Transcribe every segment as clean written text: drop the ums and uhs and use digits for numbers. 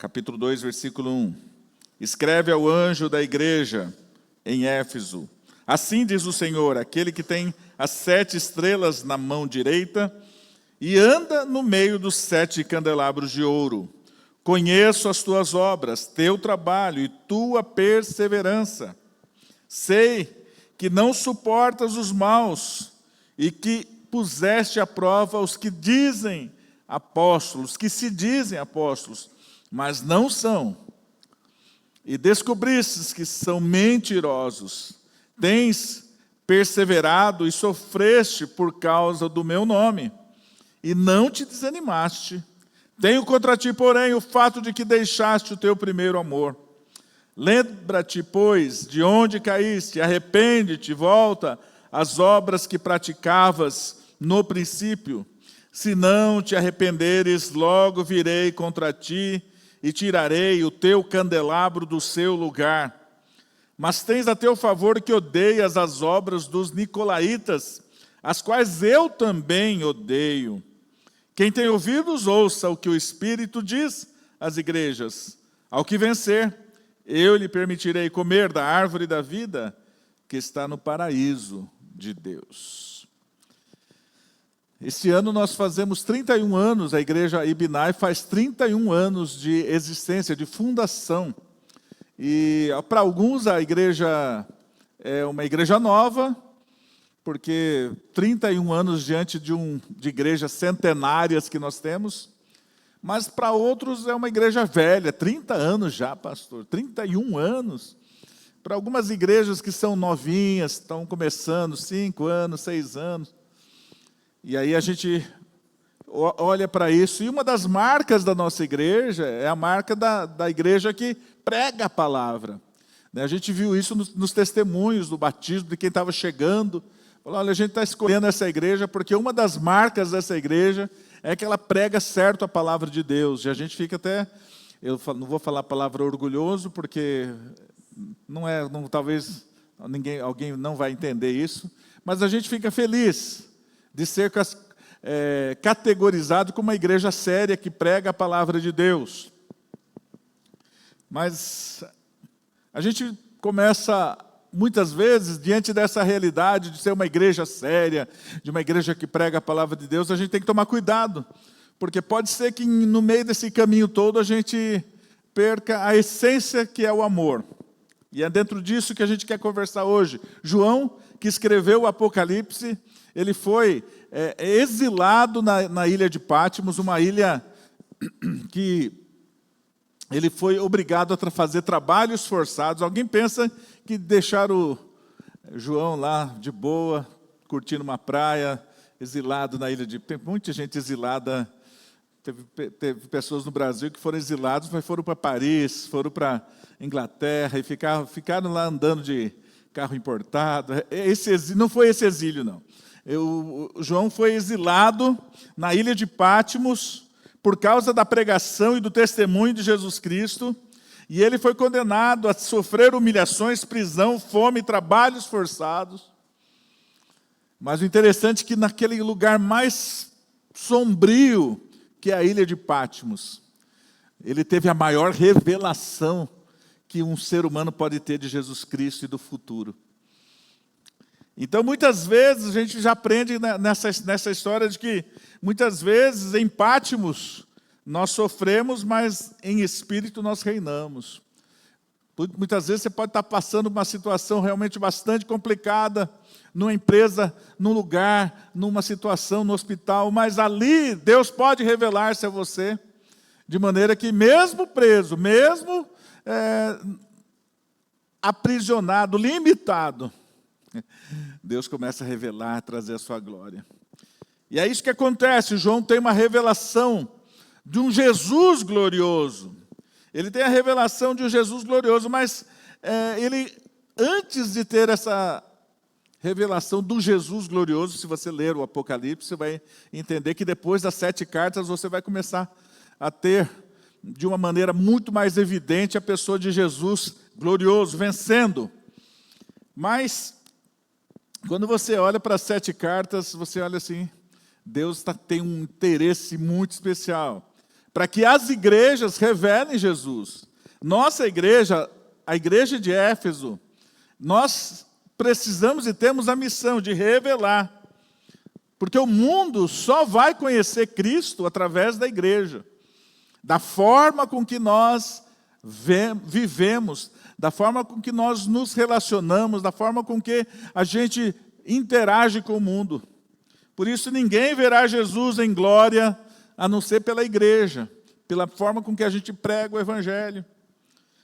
capítulo 2, versículo 1. Escreve ao anjo da igreja em Éfeso: assim diz o Senhor, aquele que tem as 7 estrelas na mão direita e anda no meio dos 7 candelabros de ouro. Conheço as tuas obras, teu trabalho e tua perseverança. Sei que não suportas os maus e que puseste à prova os que dizem apóstolos, que se dizem apóstolos, mas não são. E descobristes que são mentirosos. Tens perseverado e sofreste por causa do meu nome, e não te desanimaste. Tenho contra ti, porém, o fato de que deixaste o teu primeiro amor. Lembra-te, pois, de onde caíste, arrepende-te, volta às obras que praticavas no princípio. Se não te arrependeres, logo virei contra ti e tirarei o teu candelabro do seu lugar. Mas tens a teu favor que odeias as obras dos nicolaítas, as quais eu também odeio. Quem tem ouvidos, ouça o que o Espírito diz às igrejas. Ao que vencer, eu lhe permitirei comer da árvore da vida que está no paraíso de Deus. Este ano nós fazemos 31 anos, a igreja Ibinai faz 31 anos de existência, de fundação. E para alguns a igreja é uma igreja nova, porque 31 anos diante de igrejas centenárias que nós temos, mas para outros é uma igreja velha, 30 anos já, pastor, 31 anos. Para algumas igrejas que são novinhas, estão começando, 5 anos, 6 anos. E aí a gente olha para isso, e uma das marcas da nossa igreja é a marca da igreja que prega a palavra. A gente viu isso nos testemunhos do batismo de quem estava chegando. Falou: olha, a gente está escolhendo essa igreja porque uma das marcas dessa igreja é que ela prega certo a palavra de Deus. E a gente fica até, eu não vou falar a palavra orgulhoso, porque talvez alguém não vai entender isso, mas a gente fica feliz de ser categorizado como uma igreja séria que prega a palavra de Deus. Mas a gente começa, muitas vezes, diante dessa realidade de ser uma igreja séria, de uma igreja que prega a palavra de Deus, a gente tem que tomar cuidado, porque pode ser que no meio desse caminho todo a gente perca a essência que é o amor. E é dentro disso que a gente quer conversar hoje. João, que escreveu o Apocalipse, ele foi exilado na ilha de Patmos, uma ilha que ele foi obrigado a fazer trabalhos forçados. Alguém pensa que deixaram o João lá de boa, curtindo uma praia, exilado na ilha de... Tem muita gente exilada. Teve pessoas no Brasil que foram exilados, mas foram para Paris, foram para Inglaterra e ficaram lá andando de carro importado. Não foi esse exílio, não. O João foi exilado na ilha de Patmos por causa da pregação e do testemunho de Jesus Cristo, e ele foi condenado a sofrer humilhações, prisão, fome, trabalhos forçados. Mas o interessante é que naquele lugar mais sombrio, que é a ilha de Patmos, ele teve a maior revelação que um ser humano pode ter de Jesus Cristo e do futuro. Então, muitas vezes, a gente já aprende nessa história de que, muitas vezes, em Patmos, nós sofremos, mas em espírito nós reinamos. Muitas vezes você pode estar passando uma situação realmente bastante complicada, numa empresa, num lugar, numa situação, no hospital, mas ali Deus pode revelar-se a você, de maneira que mesmo preso, mesmo aprisionado, limitado, Deus começa a revelar, a trazer a sua glória. E é isso que acontece. João tem uma revelação de um Jesus glorioso. Ele tem a revelação de um Jesus glorioso, mas ele, antes de ter essa revelação do Jesus glorioso, se você ler o Apocalipse, você vai entender que depois das 7 cartas, você vai começar a ter, de uma maneira muito mais evidente, a pessoa de Jesus glorioso, vencendo. Mas, quando você olha para as 7 cartas, você olha assim, Deus tem um interesse muito especial. para que as igrejas revelem Jesus. Nossa igreja, a igreja de Éfeso, nós precisamos e temos a missão de revelar. Porque o mundo só vai conhecer Cristo através da igreja. Da forma com que nós vivemos, da forma com que nós nos relacionamos, da forma com que a gente interage com o mundo. Por isso ninguém verá Jesus em glória, a não ser pela igreja, pela forma com que a gente prega o Evangelho.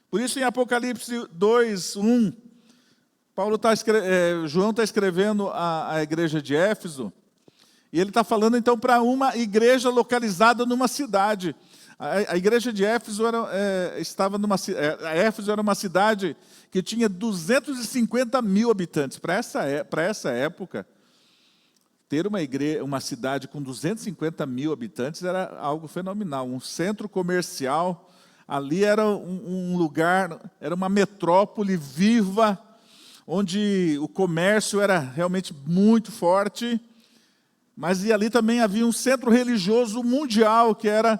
Por isso em Apocalipse 2:1, João está escrevendo à igreja de Éfeso, e ele está falando então para uma igreja localizada numa cidade. A igreja de Éfeso Éfeso era uma cidade que tinha 250 mil habitantes. Para essa época, ter uma cidade com 250 mil habitantes era algo fenomenal. Um centro comercial, ali era um lugar, era uma metrópole viva, onde o comércio era realmente muito forte. Mas e ali também havia um centro religioso mundial, que era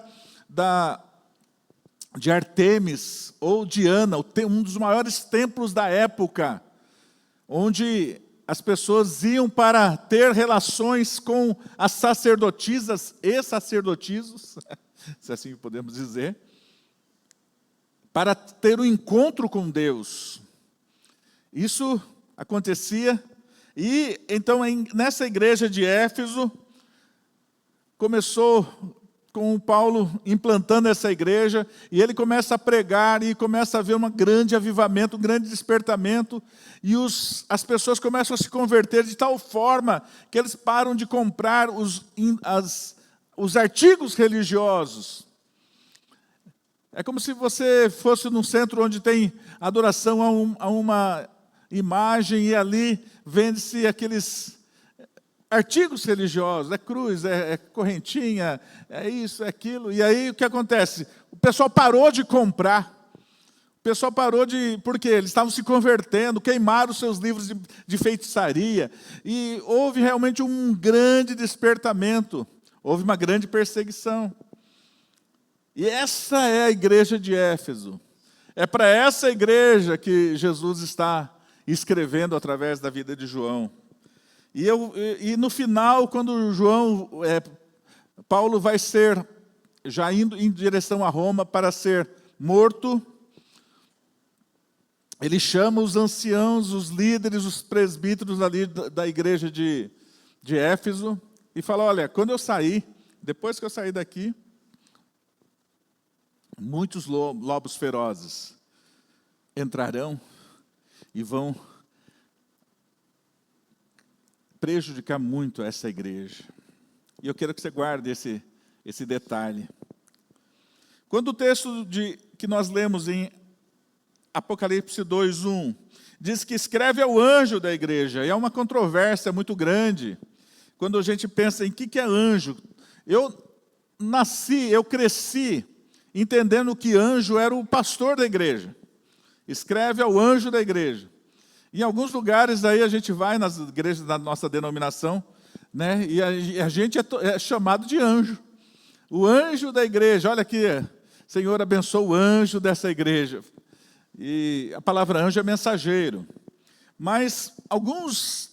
de Artemis ou Diana, um dos maiores templos da época, onde as pessoas iam para ter relações com as sacerdotisas e sacerdotisos, se assim podemos dizer, para ter um encontro com Deus. Isso acontecia, e então nessa igreja de Éfeso, começou com o Paulo implantando essa igreja, e ele começa a pregar, e começa a haver um grande avivamento, um grande despertamento, e as pessoas começam a se converter de tal forma que eles param de comprar os artigos religiosos. É como se você fosse num centro onde tem adoração a uma imagem, e ali vende-se aqueles artigos religiosos, é cruz, é correntinha, é isso, é aquilo. E aí o que acontece? O pessoal parou de comprar. O pessoal parou porque eles estavam se convertendo, queimaram os seus livros de feitiçaria. E houve realmente um grande despertamento. Houve uma grande perseguição. E essa é a igreja de Éfeso. É para essa igreja que Jesus está escrevendo através da vida de João. E no final, quando Paulo vai ser, já indo em direção a Roma para ser morto, ele chama os anciãos, os líderes, os presbíteros ali da igreja de Éfeso, e fala: olha, depois que eu sair daqui, muitos lobos ferozes entrarão e vão prejudicar muito essa igreja. E eu quero que você guarde esse detalhe. Quando o texto que nós lemos em Apocalipse 2:1 diz que escreve ao anjo da igreja, e é uma controvérsia muito grande quando a gente pensa em que é anjo. Eu cresci entendendo que anjo era o pastor da igreja. Escreve ao anjo da igreja. Em alguns lugares aí a gente vai nas igrejas da nossa denominação, né, e a gente é chamado de anjo. O anjo da igreja, olha aqui, Senhor, abençoa o anjo dessa igreja. E a palavra anjo é mensageiro. Mas alguns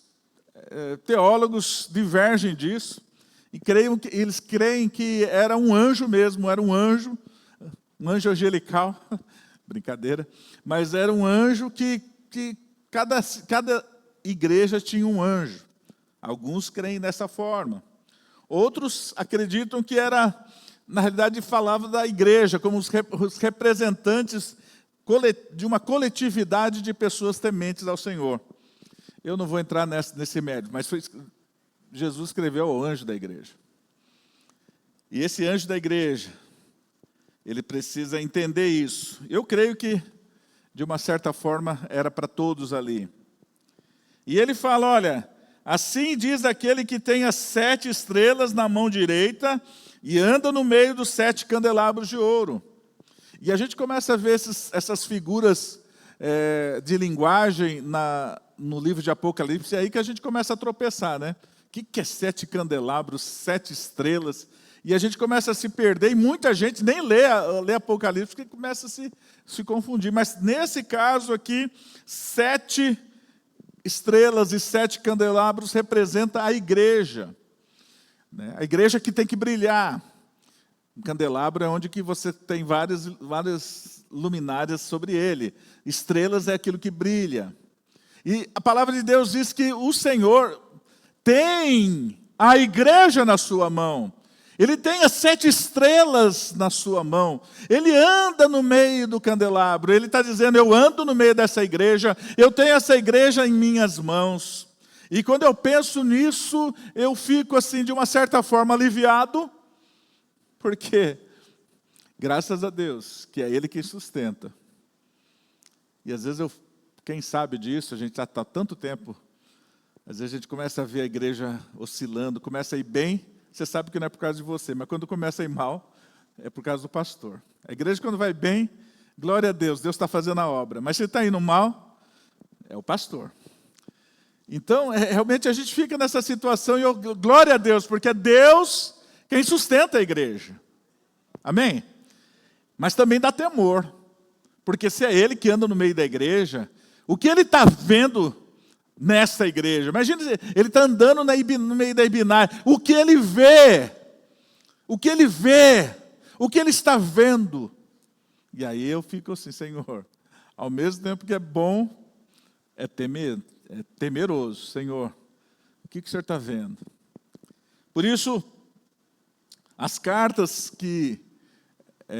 teólogos divergem disso, e eles creem que era um anjo mesmo, era um anjo angelical, brincadeira, mas era um anjo que cada igreja tinha um anjo. Alguns creem dessa forma. Outros acreditam que na realidade, falava da igreja, como os representantes de uma coletividade de pessoas tementes ao Senhor. Eu não vou entrar nesse mérito, mas Jesus escreveu ao anjo da igreja. E esse anjo da igreja, ele precisa entender isso. Eu creio que, de uma certa forma, era para todos ali. E ele fala: olha, assim diz aquele que tem as 7 estrelas na mão direita e anda no meio dos 7 candelabros de ouro. E a gente começa a ver essas figuras de linguagem no livro de Apocalipse, é aí que a gente começa a tropeçar, né? O que é 7 candelabros, 7 estrelas? E a gente começa a se perder, e muita gente nem lê Apocalipse, porque começa a se confundir. Mas nesse caso aqui, 7 estrelas e 7 candelabros representam a igreja. Né? A igreja que tem que brilhar. Um candelabro é onde que você tem várias luminárias sobre ele. Estrelas é aquilo que brilha. E a palavra de Deus diz que o Senhor tem a igreja na sua mão. Ele tem as 7 estrelas na sua mão. Ele anda no meio do candelabro. Ele está dizendo, eu ando no meio dessa igreja. Eu tenho essa igreja em minhas mãos. E quando eu penso nisso, eu fico assim, de uma certa forma, aliviado. Porque, graças a Deus, que é Ele quem sustenta. E às vezes, quem sabe disso, a gente já está há tanto tempo. Às vezes a gente começa a ver a igreja oscilando, começa a ir bem. Você sabe que não é por causa de você, mas quando começa a ir mal, é por causa do pastor. A igreja, quando vai bem, glória a Deus, Deus está fazendo a obra. Mas se está indo mal, é o pastor. Então, realmente a gente fica nessa situação, e glória a Deus, porque é Deus quem sustenta a igreja. Amém? Mas também dá temor, porque se é Ele que anda no meio da igreja, o que Ele está vendo nessa igreja? Imagina, ele está andando no meio da Ibinai. O que ele vê? O que ele vê? O que ele está vendo? E aí eu fico assim, Senhor, ao mesmo tempo que é bom, é temeroso. Senhor, o que o Senhor está vendo? Por isso, as cartas que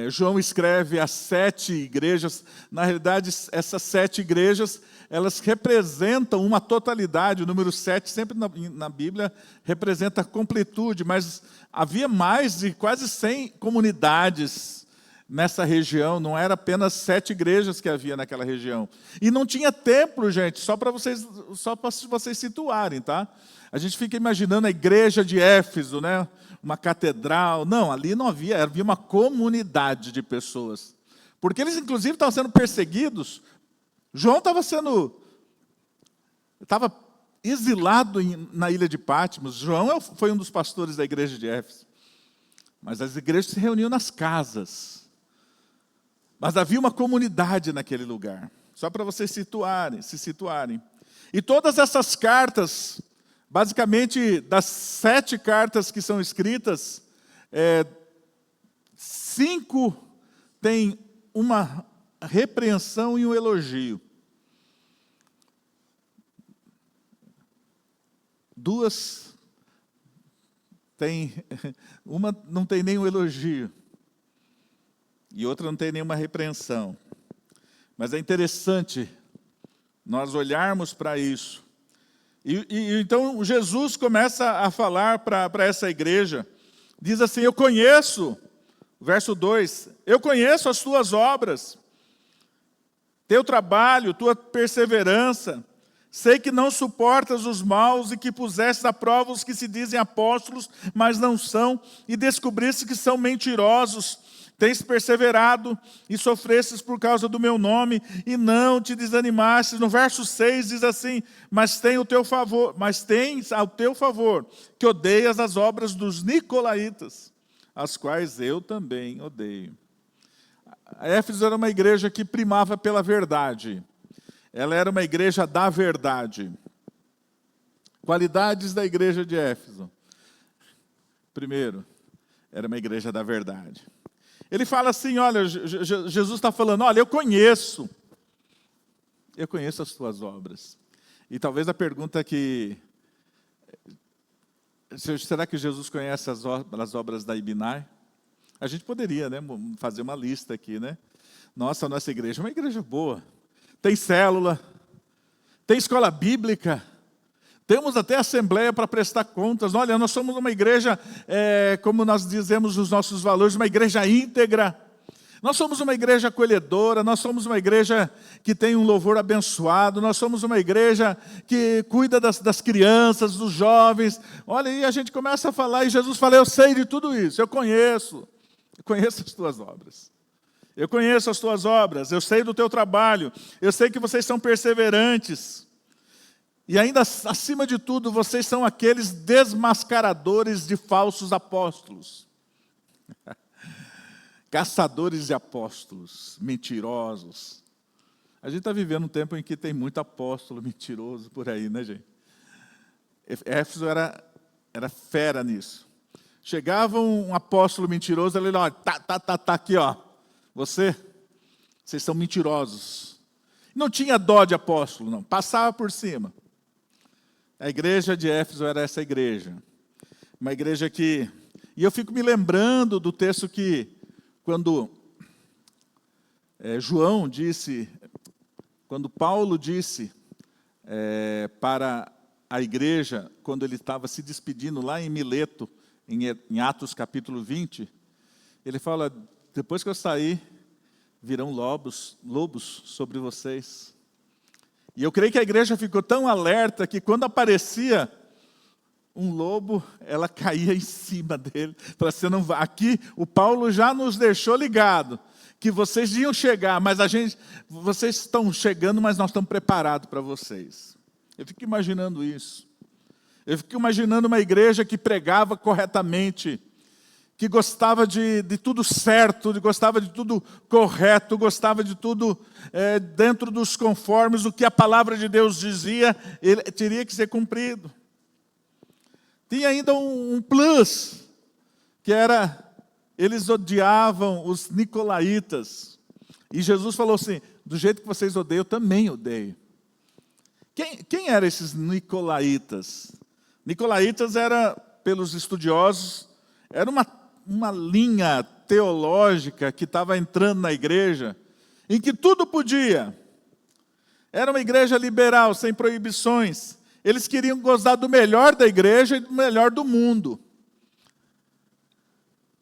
João escreve às 7 igrejas, na realidade, essas 7 igrejas, elas representam uma totalidade. O número 7, sempre na Bíblia, representa a completude, mas havia mais de quase 100 comunidades nessa região, não era apenas 7 igrejas que havia naquela região. E não tinha templo, gente, só para vocês situarem, tá? A gente fica imaginando a igreja de Éfeso, né? Uma catedral. Não, ali não havia uma comunidade de pessoas. Porque eles, inclusive, estavam sendo perseguidos. João estava exilado na ilha de Patmos. João foi um dos pastores da igreja de Éfeso. Mas as igrejas se reuniam nas casas. Mas havia uma comunidade naquele lugar. Só para vocês se situarem. E todas essas cartas, basicamente, das 7 cartas que são escritas, 5 têm uma repreensão e um elogio. 2 uma não tem nenhum elogio e outra não tem nenhuma repreensão. Mas é interessante nós olharmos para isso. E então Jesus começa a falar para essa igreja, diz assim, eu conheço, verso 2, eu conheço as tuas obras, teu trabalho, tua perseverança, sei que não suportas os maus e que pusestes à prova os que se dizem apóstolos, mas não são, e descobriste que são mentirosos. Tens perseverado e sofrestes por causa do meu nome e não te desanimastes. No verso 6 diz assim, mas tens ao teu favor que odeias as obras dos nicolaítas, as quais eu também odeio. A Éfeso era uma igreja que primava pela verdade. Ela era uma igreja da verdade. Qualidades da igreja de Éfeso. Primeiro, era uma igreja da verdade. Ele fala assim, olha, Jesus está falando, olha, eu conheço as tuas obras. E talvez a pergunta que, será que Jesus conhece as obras da Ibinai? A gente poderia, né, fazer uma lista aqui, né? Nossa, a nossa igreja é uma igreja boa. Tem célula, tem escola bíblica, temos até assembleia para prestar contas. Olha, nós somos uma igreja, como nós dizemos nos nossos valores, uma igreja íntegra. Nós somos uma igreja acolhedora, nós somos uma igreja que tem um louvor abençoado, nós somos uma igreja que cuida das crianças, dos jovens. Olha, e a gente começa a falar, e Jesus fala, eu sei de tudo isso, eu conheço as tuas obras. Eu conheço as tuas obras, eu sei do teu trabalho, eu sei que vocês são perseverantes. E ainda, acima de tudo, vocês são aqueles desmascaradores de falsos apóstolos. Caçadores de apóstolos, mentirosos. A gente está vivendo um tempo em que tem muito apóstolo mentiroso por aí, né, gente? Éfeso era fera nisso. Chegava um apóstolo mentiroso, ele olha, tá aqui, ó. Vocês são mentirosos. Não tinha dó de apóstolo, não. Passava por cima. A igreja de Éfeso era essa igreja. Uma igreja que... E eu fico me lembrando do texto que, quando João disse, quando Paulo disse para a igreja, quando ele estava se despedindo lá em Mileto, em Atos capítulo 20, ele fala, depois que eu sair, virão lobos sobre vocês. E eu creio que a igreja ficou tão alerta que quando aparecia um lobo, ela caía em cima dele. Você não vai. Aqui o Paulo já nos deixou ligado que vocês iam chegar, mas vocês estão chegando, mas nós estamos preparados para vocês. Eu fico imaginando isso. Eu fico imaginando uma igreja que pregava corretamente, que gostava de tudo certo, gostava de tudo correto, gostava de tudo dentro dos conformes, o que a palavra de Deus dizia, ele teria que ser cumprido. Tinha ainda um plus, que era, eles odiavam os nicolaítas. E Jesus falou assim, do jeito que vocês odeiam, eu também odeio. Quem eram esses nicolaítas? Nicolaítas era, pelos estudiosos, era uma linha teológica que estava entrando na igreja, em que tudo podia. Era uma igreja liberal, sem proibições. Eles queriam gozar do melhor da igreja e do melhor do mundo.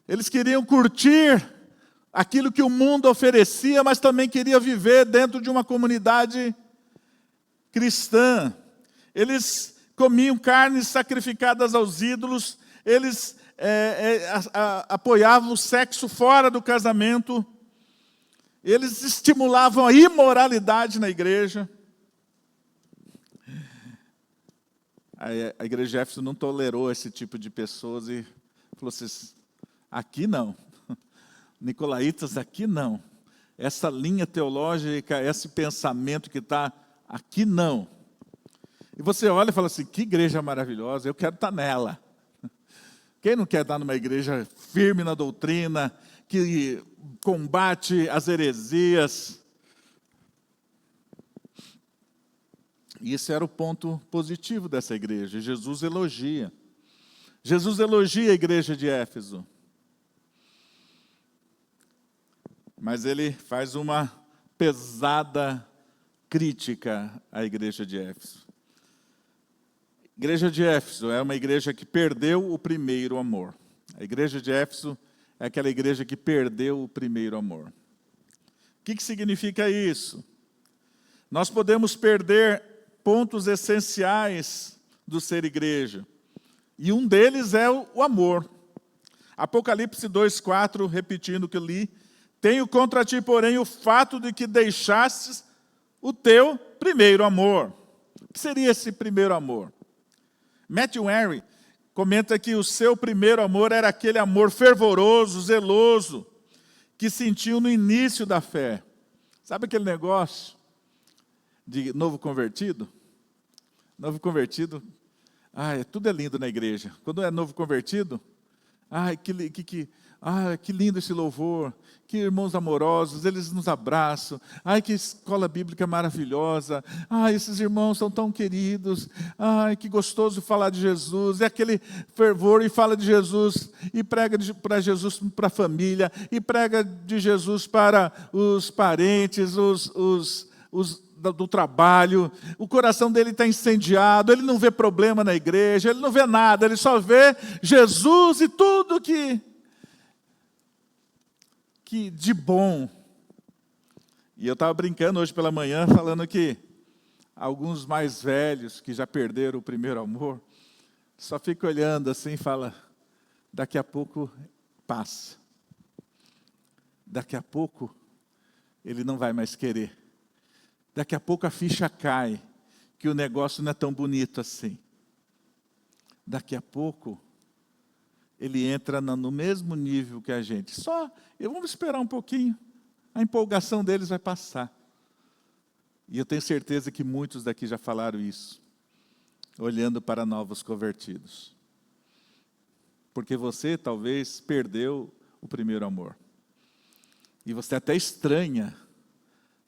Eles queriam curtir aquilo que o mundo oferecia, mas também queriam viver dentro de uma comunidade cristã. Eles comiam carnes sacrificadas aos ídolos, eles apoiavam o sexo fora do casamento, eles estimulavam a imoralidade na igreja. A igreja de Éfeso não tolerou esse tipo de pessoas e falou assim, aqui não, nicolaítas aqui não, essa linha teológica, esse pensamento que está aqui não. E você olha e fala assim, que igreja maravilhosa, eu quero estar nela. Quem não quer estar numa igreja firme na doutrina, que combate as heresias? E esse era o ponto positivo dessa igreja. Jesus elogia. Jesus elogia a igreja de Éfeso. Mas ele faz uma pesada crítica à igreja de Éfeso. A igreja de Éfeso é uma igreja que perdeu o primeiro amor. A igreja de Éfeso é aquela igreja que perdeu o primeiro amor. O que significa isso? Nós podemos perder pontos essenciais do ser igreja. E um deles é o amor. Apocalipse 2,4, repetindo o que eu li. Tenho contra ti, porém, o fato de que deixastes o teu primeiro amor. O que seria esse primeiro amor? Matthew Henry comenta que o seu primeiro amor era aquele amor fervoroso, zeloso, que sentiu no início da fé. Sabe aquele negócio de novo convertido? Novo convertido, tudo é lindo na igreja. Quando é novo convertido, que lindo esse louvor, que irmãos amorosos, eles nos abraçam, que escola bíblica maravilhosa, esses irmãos são tão queridos, que gostoso falar de Jesus, é aquele fervor e fala de Jesus, e prega para Jesus para a família, e prega de Jesus para os parentes, os do trabalho, o coração dele está incendiado, ele não vê problema na igreja, ele não vê nada, ele só vê Jesus e tudo que de bom. E eu estava brincando hoje pela manhã, falando que alguns mais velhos, que já perderam o primeiro amor, só ficam olhando assim e falam, daqui a pouco passa. Daqui a pouco ele não vai mais querer. Daqui a pouco a ficha cai, que o negócio não é tão bonito assim. Daqui a pouco ele entra no mesmo nível que a gente. Vamos esperar um pouquinho, a empolgação deles vai passar. E eu tenho certeza que muitos daqui já falaram isso, olhando para novos convertidos. Porque você talvez perdeu o primeiro amor. E você até estranha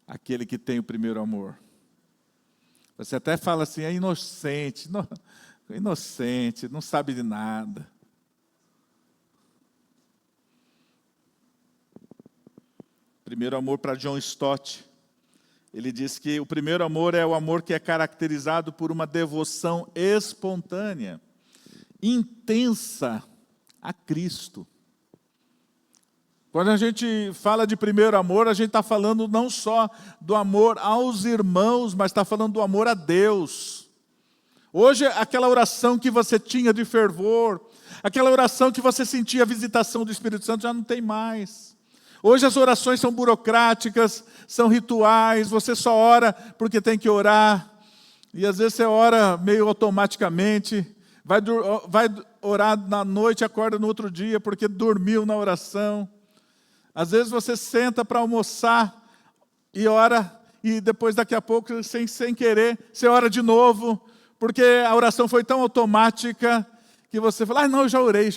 aquele que tem o primeiro amor. Você até fala assim, é inocente, não sabe de nada. Primeiro amor para John Stott. Ele diz que o primeiro amor é o amor que é caracterizado por uma devoção espontânea, intensa a Cristo. Quando a gente fala de primeiro amor, a gente está falando não só do amor aos irmãos, mas está falando do amor a Deus. Hoje, aquela oração que você tinha de fervor, aquela oração que você sentia a visitação do Espírito Santo, já não tem mais. Hoje as orações são burocráticas, são rituais, você só ora porque tem que orar. E às vezes você ora meio automaticamente, vai orar na noite e acorda no outro dia porque dormiu na oração. Às vezes você senta para almoçar e ora, e depois daqui a pouco, sem querer, você ora de novo, porque a oração foi tão automática que você fala, não, eu já orei.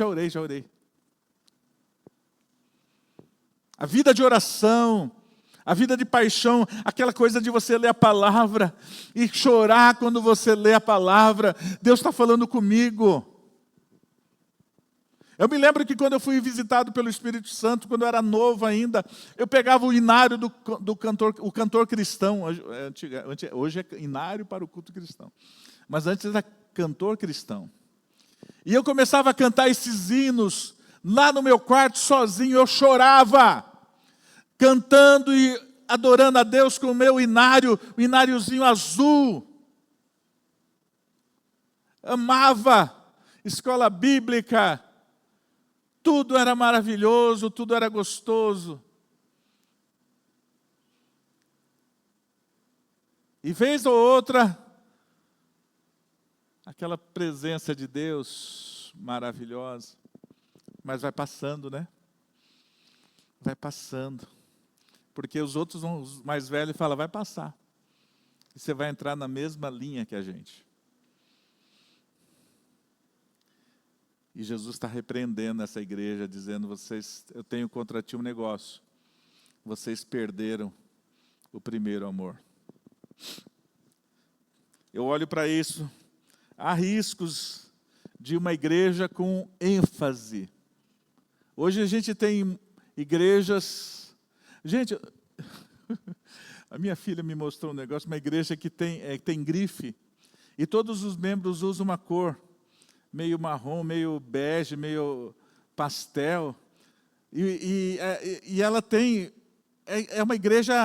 A vida de oração, a vida de paixão, aquela coisa de você ler a palavra e chorar quando você lê a palavra, Deus está falando comigo. Eu me lembro que quando eu fui visitado pelo Espírito Santo, quando eu era novo ainda, eu pegava o inário do cantor, o cantor cristão, hoje é inário para o culto cristão, mas antes era cantor cristão. E eu começava a cantar esses hinos, lá no meu quarto sozinho, eu chorava, cantando e adorando a Deus com o meu inário, o ináriozinho azul. Amava escola bíblica, tudo era maravilhoso, tudo era gostoso. E vez ou outra, aquela presença de Deus maravilhosa, mas vai passando, né? Vai passando. Porque os outros, os mais velhos, falam, vai passar. E você vai entrar na mesma linha que a gente. E Jesus está repreendendo essa igreja, dizendo, eu tenho contra ti um negócio. Vocês perderam o primeiro amor. Eu olho para isso, há riscos de uma igreja com ênfase. Hoje a gente tem igrejas... Gente, a minha filha me mostrou um negócio, uma igreja que tem grife, e todos os membros usam uma cor, meio marrom, meio bege, meio pastel, e ela tem, é uma igreja,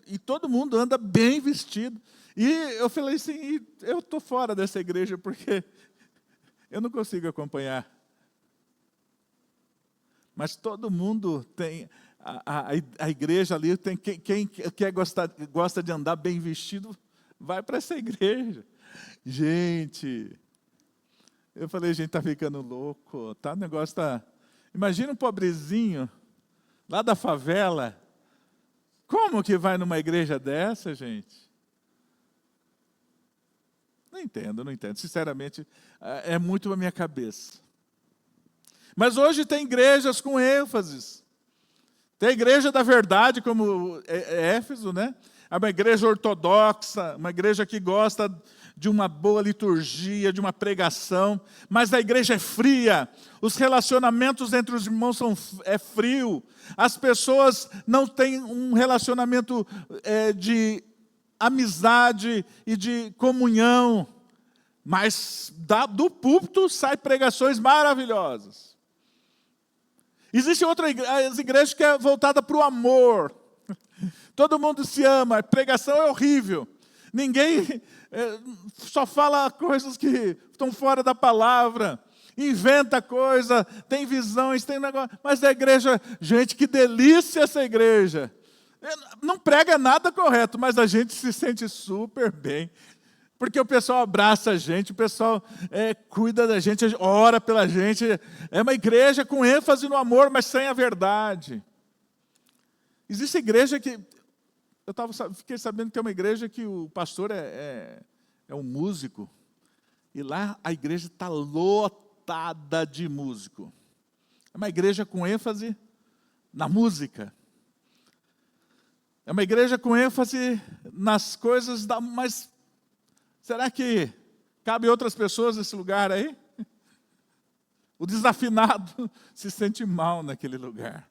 e todo mundo anda bem vestido, e eu falei assim, eu estou fora dessa igreja, porque eu não consigo acompanhar, mas todo mundo tem, a igreja ali, tem quem gosta de andar bem vestido, vai para essa igreja, gente... Eu falei, gente, está ficando louco, tá? O negócio está... Imagina um pobrezinho, lá da favela, como que vai numa igreja dessa, gente? Não entendo. Sinceramente, é muito a minha cabeça. Mas hoje tem igrejas com ênfases. Tem a igreja da verdade, como Éfeso, né? É uma igreja ortodoxa, uma igreja que gosta de uma boa liturgia, de uma pregação, mas a igreja é fria, os relacionamentos entre os irmãos é frio, as pessoas não têm um relacionamento de amizade e de comunhão, mas do púlpito saem pregações maravilhosas. Existe outra igreja que é voltada para o amor. Todo mundo se ama, a pregação é horrível. Ninguém só fala coisas que estão fora da palavra, inventa coisa, tem visões, tem negócio. Mas a igreja, gente, que delícia essa igreja. Não prega nada correto, mas a gente se sente super bem. Porque o pessoal abraça a gente, o pessoal cuida da gente, ora pela gente. É uma igreja com ênfase no amor, mas sem a verdade. Existe igreja que... fiquei sabendo que tem uma igreja que o pastor é um músico. E lá a igreja está lotada de músico. É uma igreja com ênfase na música. É uma igreja com ênfase nas coisas da... Mas será que cabe outras pessoas nesse lugar aí? O desafinado se sente mal naquele lugar.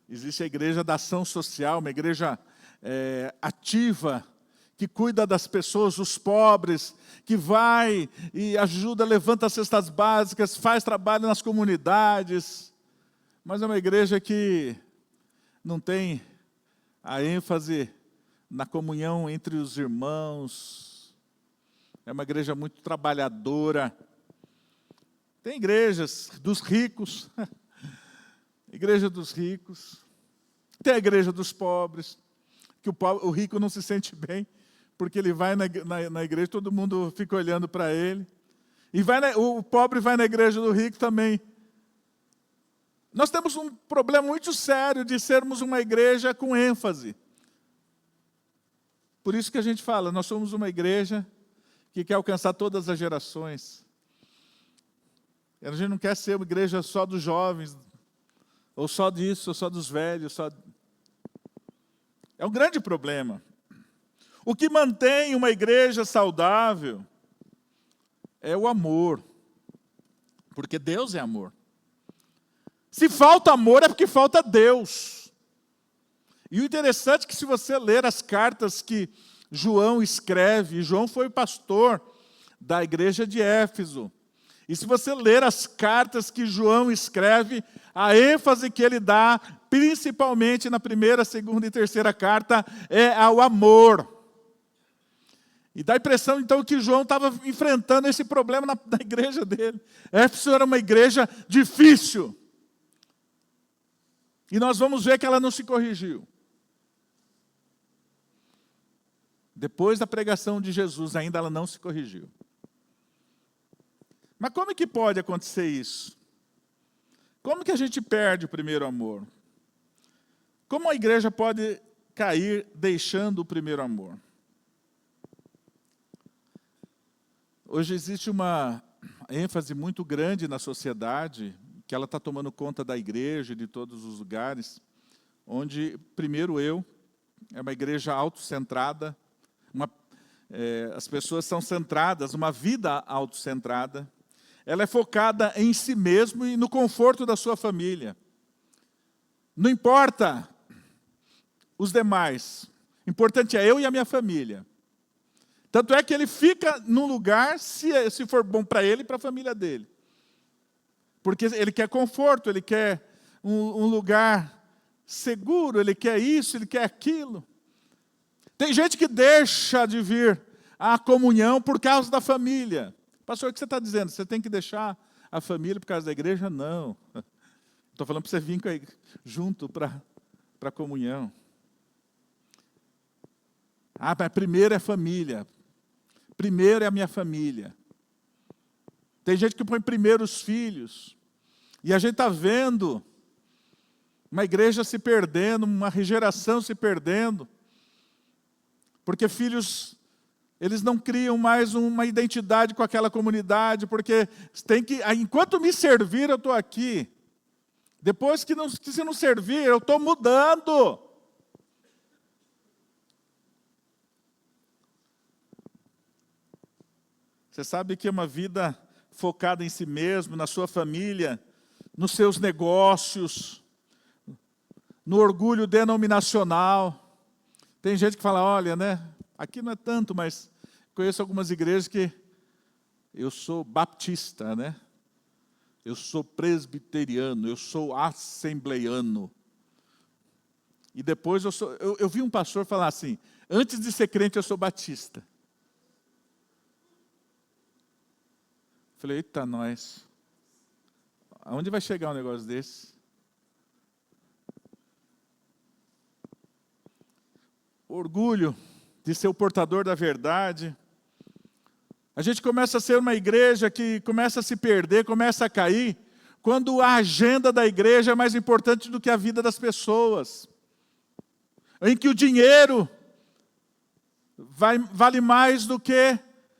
Existe a igreja da ação social, uma igreja ativa, que cuida das pessoas, os pobres, que vai e ajuda, levanta as cestas básicas, faz trabalho nas comunidades. Mas é uma igreja que não tem a ênfase na comunhão entre os irmãos. É uma igreja muito trabalhadora. Tem igrejas dos ricos, igreja dos ricos. Tem a igreja dos pobres, que o rico não se sente bem, porque ele vai na igreja, todo mundo fica olhando para ele. E o pobre vai na igreja do rico também. Nós temos um problema muito sério de sermos uma igreja com ênfase. Por isso que a gente fala, nós somos uma igreja que quer alcançar todas as gerações. A gente não quer ser uma igreja só dos jovens, ou só disso, ou só dos velhos. É um grande problema. O que mantém uma igreja saudável é o amor. Porque Deus é amor. Se falta amor é porque falta Deus. E o interessante é que se você ler as cartas que João escreve, João foi pastor da igreja de Éfeso. E se você ler as cartas que João escreve, a ênfase que ele dá, principalmente na primeira, segunda e terceira carta, é ao amor. E dá a impressão, então, que João estava enfrentando esse problema na igreja dele. Éfeso era uma igreja difícil. E nós vamos ver que ela não se corrigiu. Depois da pregação de Jesus, ainda ela não se corrigiu. Mas como é que pode acontecer isso? Como que a gente perde o primeiro amor? Como a igreja pode cair deixando o primeiro amor? Hoje existe uma ênfase muito grande na sociedade, que ela está tomando conta da igreja e de todos os lugares, onde, primeiro é uma igreja autocentrada, as pessoas são centradas, uma vida autocentrada, ela é focada em si mesmo e no conforto da sua família. Não importa os demais, o importante é eu e a minha família. Tanto é que ele fica num lugar, se for bom para ele e para a família dele. Porque ele quer conforto, ele quer um lugar seguro, ele quer isso, ele quer aquilo. Tem gente que deixa de vir à comunhão por causa da família. Pastor, o que você está dizendo? Você tem que deixar a família por causa da igreja? Não. Estou falando para você vir junto para a comunhão. Mas primeiro é família. Primeiro é a minha família. Tem gente que põe primeiro os filhos. E a gente está vendo uma igreja se perdendo, uma geração se perdendo. Porque filhos, eles não criam mais uma identidade com aquela comunidade, porque enquanto me servir, eu estou aqui. Depois que se não servir, eu estou mudando. Você sabe que uma vida focada em si mesmo, na sua família, nos seus negócios, no orgulho denominacional. Tem gente que fala, olha, aqui não é tanto, mas conheço algumas igrejas que eu sou baptista, eu sou presbiteriano, eu sou assembleiano. E depois eu vi um pastor falar assim, antes de ser crente eu sou batista. Falei, eita nós, aonde vai chegar um negócio desse? Orgulho de ser o portador da verdade. A gente começa a ser uma igreja que começa a se perder, começa a cair, quando a agenda da igreja é mais importante do que a vida das pessoas. Em que o dinheiro vale mais do que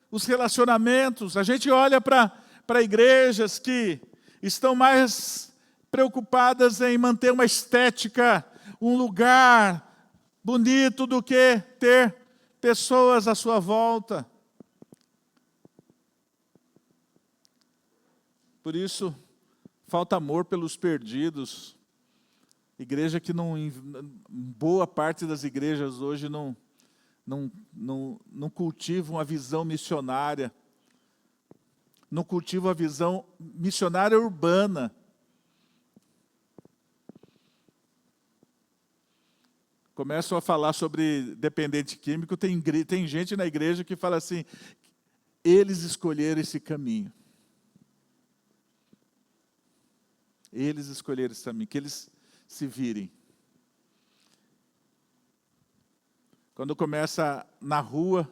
os relacionamentos. A gente olha para igrejas que estão mais preocupadas em manter uma estética, um lugar bonito, do que ter pessoas à sua volta. Por isso, falta amor pelos perdidos. Igreja que não, boa parte das igrejas hoje não cultivam a visão missionária, não cultivam a visão missionária urbana. Começam a falar sobre dependente químico, tem gente na igreja que fala assim, eles escolheram esse caminho. Eles escolheram esse caminho, que eles se virem. Quando começa na rua,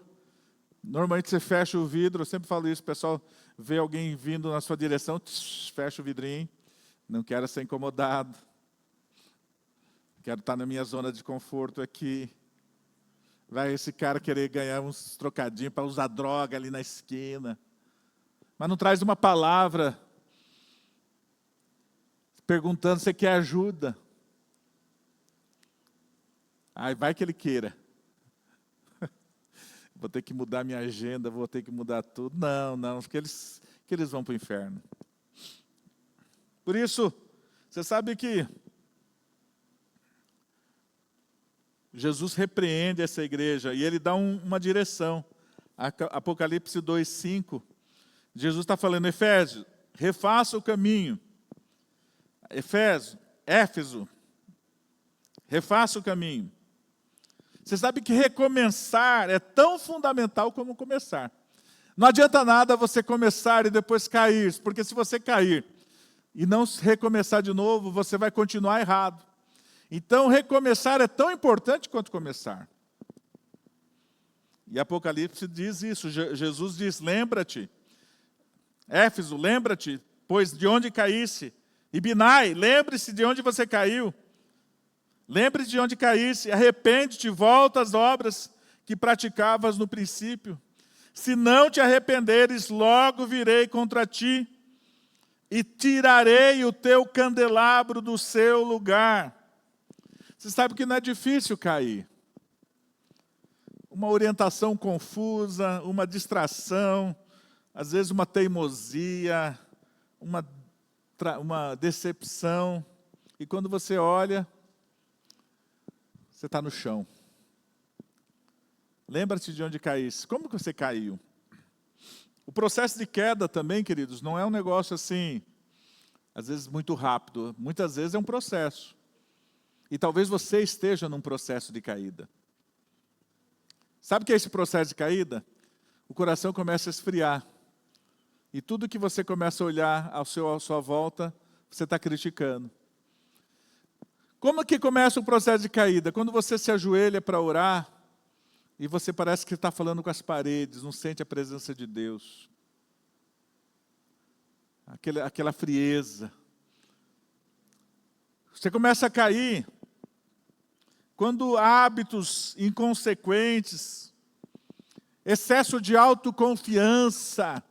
normalmente você fecha o vidro, eu sempre falo isso, o pessoal vê alguém vindo na sua direção, fecha o vidrinho, não quero ser incomodado, quero estar na minha zona de conforto aqui. Vai esse cara querer ganhar uns trocadinhos para usar droga ali na esquina, mas não traz uma palavra perguntando se quer ajuda. Aí vai que ele queira. Vou ter que mudar minha agenda, vou ter que mudar tudo. Não, porque eles vão para o inferno. Por isso, você sabe que Jesus repreende essa igreja e ele dá uma direção. Apocalipse 2:5, Jesus está falando, Efésios, refaça o caminho. Éfeso, refaça o caminho. Você sabe que recomeçar é tão fundamental como começar. Não adianta nada você começar e depois cair, porque se você cair e não recomeçar de novo, você vai continuar errado. Então, recomeçar é tão importante quanto começar. E Apocalipse diz isso, Jesus diz, lembra-te, Éfeso, lembra-te, pois de onde caísse. E Binai, lembre-se de onde você caiu. Lembre-se de onde caísse, arrepende-te, volta às obras que praticavas no princípio. Se não te arrependeres, logo virei contra ti e tirarei o teu candelabro do seu lugar. Você sabe que não é difícil cair. Uma orientação confusa, uma distração, às vezes uma teimosia, uma decepção. E quando você olha, você está no chão. Lembra-te de onde caísse. Como que você caiu? O processo de queda também, queridos, não é um negócio assim, às vezes muito rápido. Muitas vezes é um processo. E talvez você esteja num processo de caída. Sabe o que é esse processo de caída? O coração começa a esfriar. E tudo que você começa a olhar à sua volta, você está criticando. Como que começa o processo de caída? Quando você se ajoelha para orar, e você parece que está falando com as paredes, não sente a presença de Deus. Aquela frieza. Você começa a cair quando hábitos inconsequentes, excesso de autoconfiança,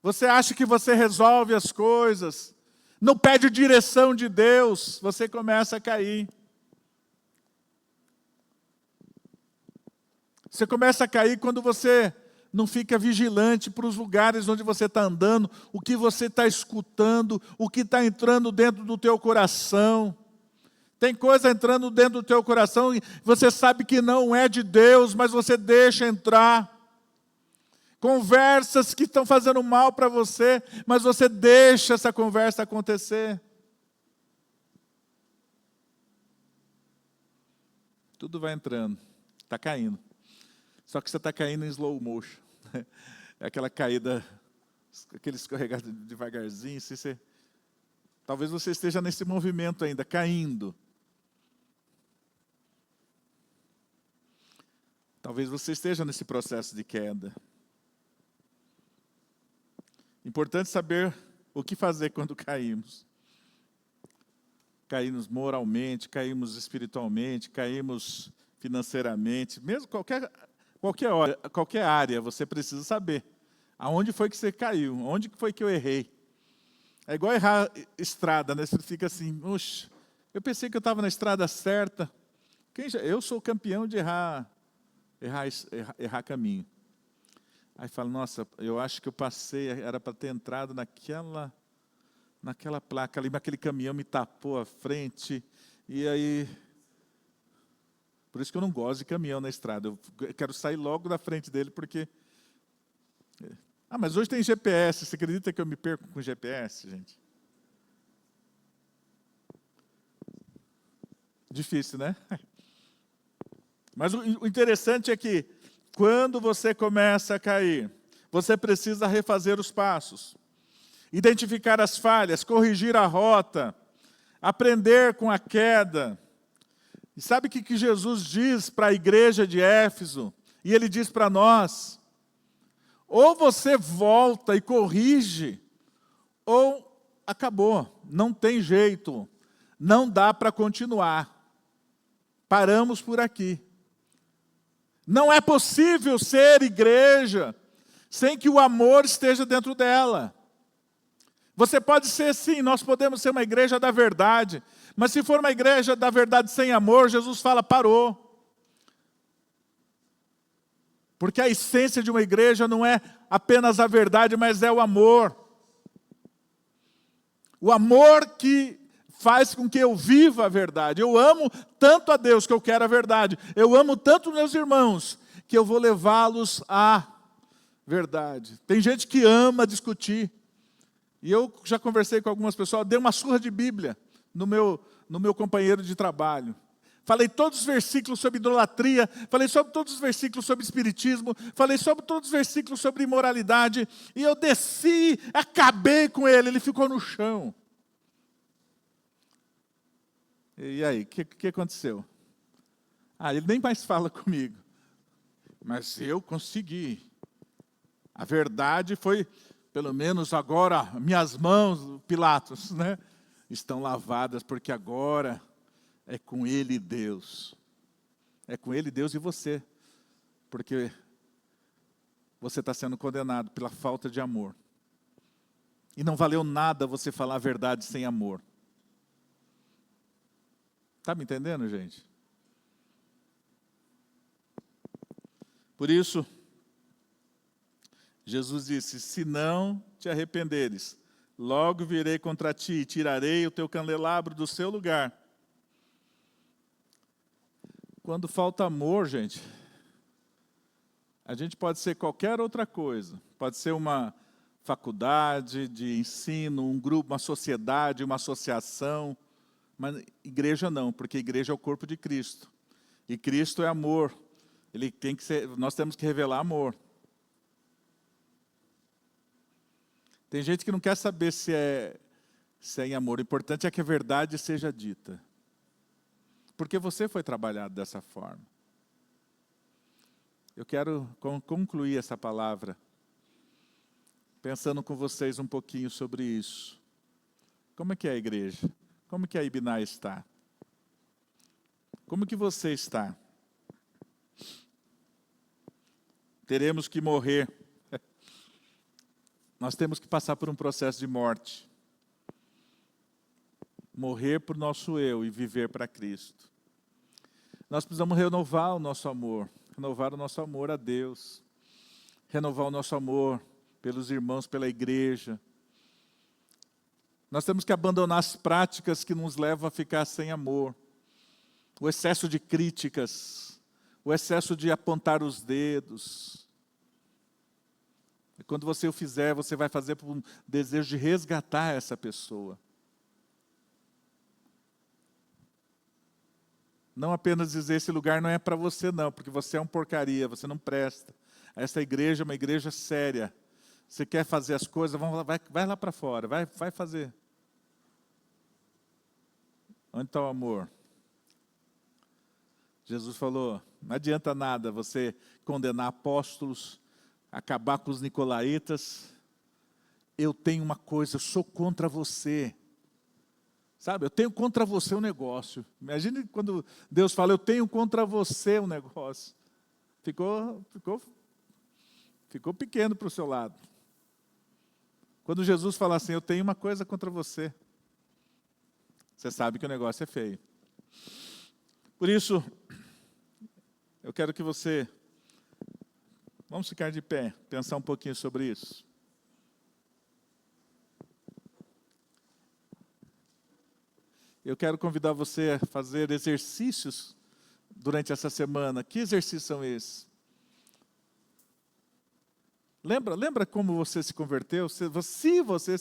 você acha que você resolve as coisas, não pede direção de Deus, você começa a cair. Você começa a cair quando você não fica vigilante para os lugares onde você está andando, o que você está escutando, o que está entrando dentro do teu coração. Tem coisa entrando dentro do teu coração e você sabe que não é de Deus, mas você deixa entrar. Conversas que estão fazendo mal para você, mas você deixa essa conversa acontecer. Tudo vai entrando, está caindo. Só que você está caindo em slow motion. É aquela caída, aquele escorregado devagarzinho. Talvez você esteja nesse movimento ainda, caindo. Talvez você esteja nesse processo de queda. Importante saber o que fazer quando caímos. Caímos moralmente, caímos espiritualmente, caímos financeiramente, mesmo qualquer área, você precisa saber aonde foi que você caiu, onde foi que eu errei. É igual errar estrada, né? Você fica assim, oxe, eu pensei que eu estava na estrada certa. Eu sou campeão de errar caminho. Aí fala, nossa, eu acho que eu passei, era para ter entrado naquela placa ali, mas aquele caminhão me tapou a frente, e aí... Por isso que eu não gosto de caminhão na estrada, eu quero sair logo da frente dele, porque... mas hoje tem GPS, você acredita que eu me perco com GPS, gente? Difícil, né? Mas o interessante é que, quando você começa a cair, você precisa refazer os passos, identificar as falhas, corrigir a rota, aprender com a queda. E sabe o que Jesus diz para a igreja de Éfeso? E Ele diz para nós, ou você volta e corrige, ou acabou, não tem jeito, não dá para continuar. Paramos por aqui. Não é possível ser igreja sem que o amor esteja dentro dela. Você pode ser sim, nós podemos ser uma igreja da verdade, mas se for uma igreja da verdade sem amor, Jesus fala, parou. Porque a essência de uma igreja não é apenas a verdade, mas é o amor. O amor que faz com que eu viva a verdade. Eu amo tanto a Deus que eu quero a verdade. Eu amo tanto meus irmãos que eu vou levá-los à verdade. Tem gente que ama discutir. E eu já conversei com algumas pessoas, dei uma surra de Bíblia no meu companheiro de trabalho. Falei todos os versículos sobre idolatria, falei sobre todos os versículos sobre espiritismo, falei sobre todos os versículos sobre imoralidade, e eu desci, acabei com ele ficou no chão. E aí, o que aconteceu? Ele nem mais fala comigo. Mas eu consegui. A verdade foi, pelo menos agora, minhas mãos, Pilatos, né, estão lavadas, porque agora é com Ele Deus. É com Ele Deus e você. Porque você está sendo condenado pela falta de amor. E não valeu nada você falar a verdade sem amor. Está me entendendo, gente? Por isso, Jesus disse, se não te arrependeres, logo virei contra ti e tirarei o teu candelabro do seu lugar. Quando falta amor, gente, a gente pode ser qualquer outra coisa. Pode ser uma faculdade de ensino, um grupo, uma sociedade, uma associação. Mas igreja não, porque igreja é o corpo de Cristo. E Cristo é amor. Nós temos que revelar amor. Tem gente que não quer saber se é em amor. O importante é que a verdade seja dita. Porque você foi trabalhado dessa forma. Eu quero concluir essa palavra pensando com vocês um pouquinho sobre isso. Como é que é a igreja? Como que a Ibinai está? Como que você está? Teremos que morrer. Nós temos que passar por um processo de morte. Morrer para o nosso eu e viver para Cristo. Nós precisamos renovar o nosso amor. Renovar o nosso amor a Deus. Renovar o nosso amor pelos irmãos, pela igreja. Nós temos que abandonar as práticas que nos levam a ficar sem amor. O excesso de críticas, o excesso de apontar os dedos. E quando você o fizer, você vai fazer por um desejo de resgatar essa pessoa. Não apenas dizer, esse lugar não é para você não, porque você é um porcaria, você não presta. Essa igreja é uma igreja séria. Você quer fazer as coisas, vai lá para fora, vai fazer. Onde está o amor? Jesus falou, Não adianta nada você condenar apóstolos, acabar com os nicolaítas. Eu tenho uma coisa, eu sou contra você. Sabe, eu tenho contra você um negócio. Imagine quando Deus fala, eu tenho contra você um negócio. Ficou pequeno para o seu lado. Quando Jesus fala assim, eu tenho uma coisa contra você, você sabe que o negócio é feio. Por isso, eu quero que você, vamos ficar de pé, pensar um pouquinho sobre isso. Eu quero convidar você a fazer exercícios durante essa semana. Que exercícios são esses? Lembra como você se converteu? Se você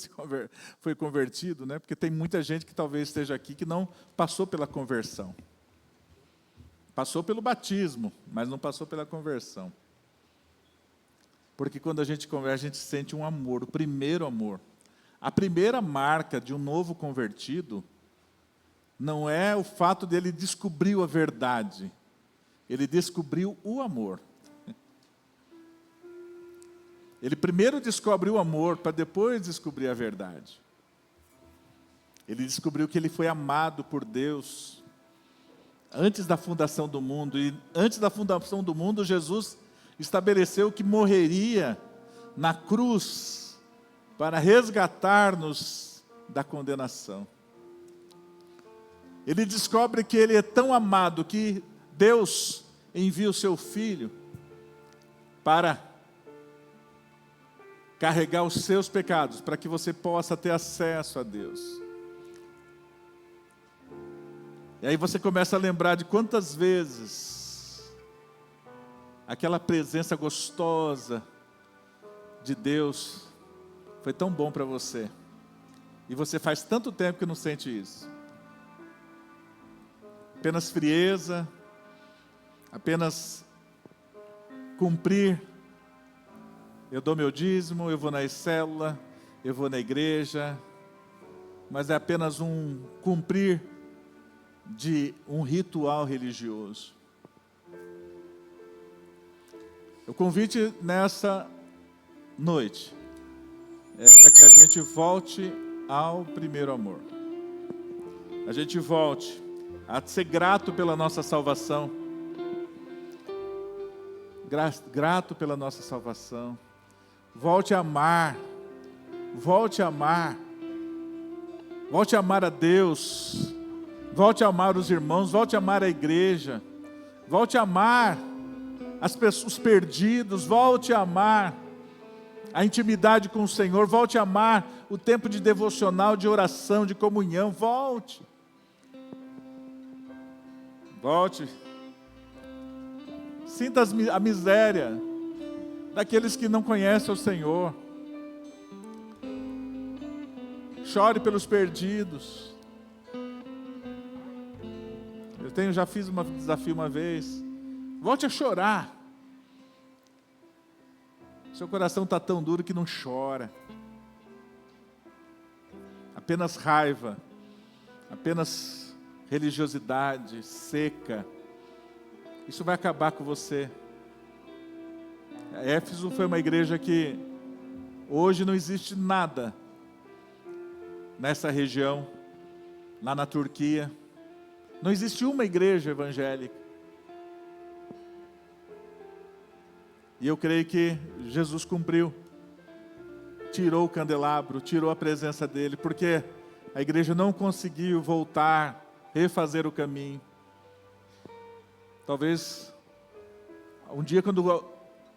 foi convertido, né? Porque tem muita gente que talvez esteja aqui que não passou pela conversão. Passou pelo batismo, mas não passou pela conversão. Porque quando a gente converte, a gente sente um amor, o primeiro amor. A primeira marca de um novo convertido não é o fato de ele descobrir a verdade. Ele descobriu o amor. Ele primeiro descobre o amor para depois descobrir a verdade. Ele descobriu que ele foi amado por Deus antes da fundação do mundo. E antes da fundação do mundo, Jesus estabeleceu que morreria na cruz para resgatar-nos da condenação. Ele descobre que ele é tão amado que Deus envia o seu Filho para carregar os seus pecados, para que você possa ter acesso a Deus. E aí você começa a lembrar de quantas vezes aquela presença gostosa de Deus foi tão bom para você. E você faz tanto tempo que não sente isso. Apenas frieza, apenas cumprir. Eu dou meu dízimo, eu vou na célula, eu vou na igreja, mas é apenas um cumprir de um ritual religioso. O convite nessa noite é para que a gente volte ao primeiro amor. A gente volte a ser grato pela nossa salvação. Grato pela nossa salvação. Volte a amar. Volte a amar. Volte a amar a Deus. Volte a amar os irmãos. Volte a amar a igreja. Volte a amar as pessoas, os perdidos. Volte a amar a intimidade com o Senhor. Volte a amar o tempo de devocional, de oração, de comunhão. Volte. Volte. Sinta a miséria daqueles que não conhecem o Senhor. Chore pelos perdidos. Já fiz um desafio uma vez. Volte a chorar. Seu coração está tão duro que não chora. Apenas raiva. Apenas religiosidade seca. Isso vai acabar com você. Éfeso foi uma igreja que hoje não existe nada nessa região, lá na Turquia. Não existe uma igreja evangélica. E eu creio que Jesus cumpriu. Tirou o candelabro, tirou a presença dele, porque a igreja não conseguiu voltar, refazer o caminho. Talvez um dia, quando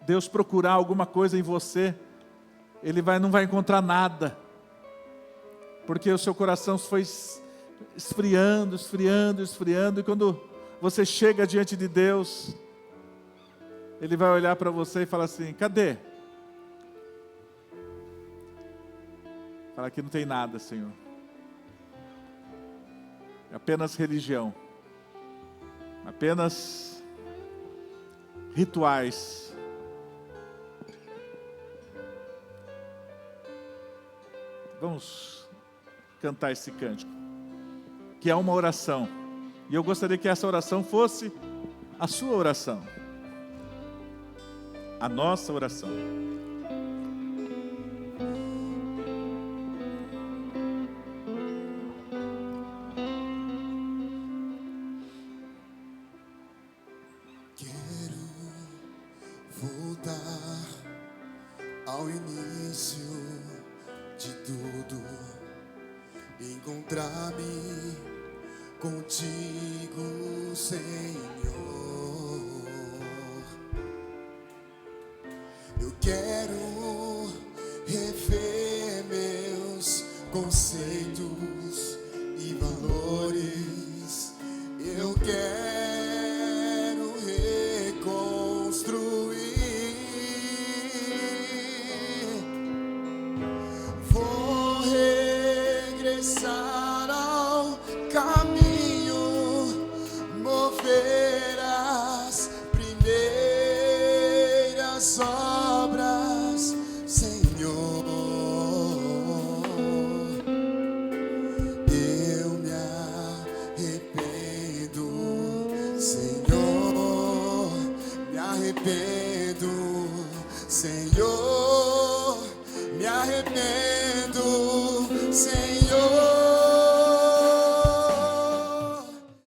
Deus procurar alguma coisa em você, Ele não vai encontrar nada, porque o seu coração foi esfriando, e quando você chega diante de Deus, Ele vai olhar para você e falar assim: cadê? Fala que não tem nada, Senhor. É apenas religião. Apenas rituais. Vamos cantar esse cântico, que é uma oração. E eu gostaria que essa oração fosse a sua oração, a nossa oração. Quero voltar ao início de tudo, encontrar-me contigo, Senhor. Eu quero rever meus conceitos e valores. Eu quero reconstruir. Vou regressar ao caminho, mover as primeiras obras, Senhor. Eu me arrependo, Senhor, me arrependo, Senhor, me arrependo, Senhor.